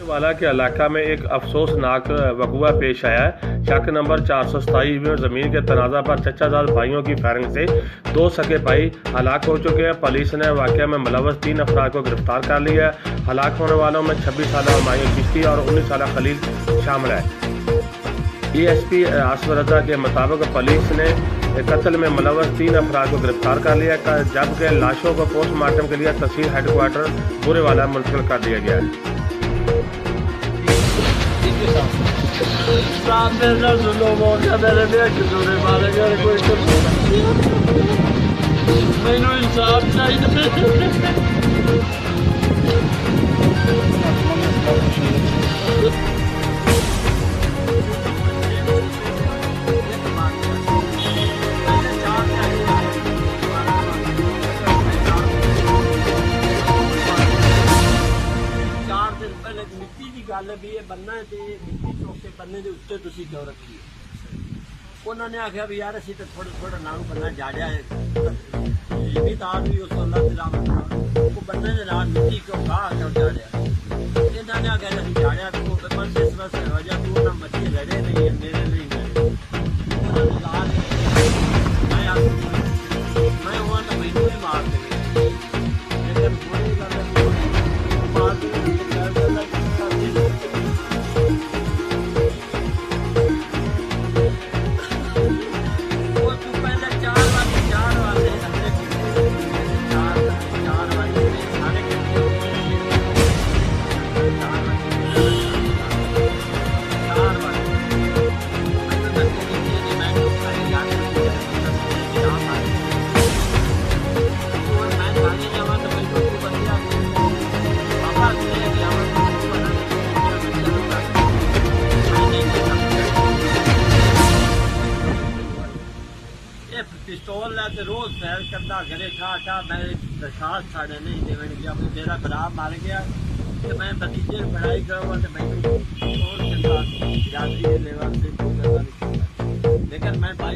वाला के इलाका में एक अफसोसनाक वक़ुआ पेश आया है। शक नंबर 427 में ज़मीन के तनाज़ा पर चचाजाद भाइयों की फायरिंग से 2 सगे भाई हलाक हो चुके हैं। पुलिस ने वाक़या में मुलव्वस 3 अफराद को गिरफ्तार कर लिया है। हलाक होने वालों में 26 साला हुमायूं चिश्ती और 19 साला खलील शामिल है। ESP आसिफ रजा के मुताबिक पुलिस ने कत्ल में मुलव्वस 3 अफराद को गिरफ्तार कर लिया, जबकि लाशों को पोस्टमार्टम के लिए तहसील हेडक्वार्टर बुरेवाला मुंतकिल कर दिया गया है। ਮੈਨੂੰ ਇਨਸਾਫ ਚਾਹੀਦਾ। ਮਿੱਟੀ ਦੀ ਗੱਲ ਵੀ ਇਹ ਬੰਨਾ ਤੇ ਮਿੱਟੀ ਚੁੱਕ ਕੇ ਬੰਨੇ ਦੇ ਉੱਤੇ ਤੁਸੀਂ ਕਿਉਂ ਰੱਖੀ ਉਹਨਾਂ ਨੇ ਆਖਿਆ ਵੀ ਯਾਰ ਅਸੀਂ ਤਾਂ ਥੋੜਾ ਨਾਲ ਬੰਨਾ ਜਾੜਿਆ ਹੈ ਇਹ ਤਾਂ ਵੀ ਉਸ ਤੋਂ ਅੱਲਾਹ ਸਲਾਮਤ ਉਹ ਬੰਨੇ ਦੇ ਨਾਲ ਮਿੱਟੀ ਕਿਉਂ ਕਿਉਂ ਜਾੜਿਆ ਇਹਨਾਂ ਨੇ ਆਖਿਆ ਅਸੀਂ ਜਾੜਿਆ ਤੇ ਉਹ ਬੰਨ ਇਸ ਵਾਸਤੇ ਹੋ ਜਾ ਤੂੰ ਨਾ ਮੱਛੀ ਲੜੇ ਨਹੀਂ ਮੇਰੇ ਲਈ ਉਹਨਾਂ ਨੇ ਲਾ ਮੈਂ ਉਹ ਤਾਂ ਮੈਨੂੰ ਹੀ ਮਾਰ ਦੇ ਲੇਕਿਨ ਥੋੜੀ ਗੱਲ ਮਾਰ ਦੇ पिस्तौल लैके रोज सैर करता घरे ठा मैं दरखास्त साढ़े नहीं देवन गया मेरा भरा मर गया तो मैं भतीजे पढ़ाई करूँगा तो मैं और लेकिन मैं भाई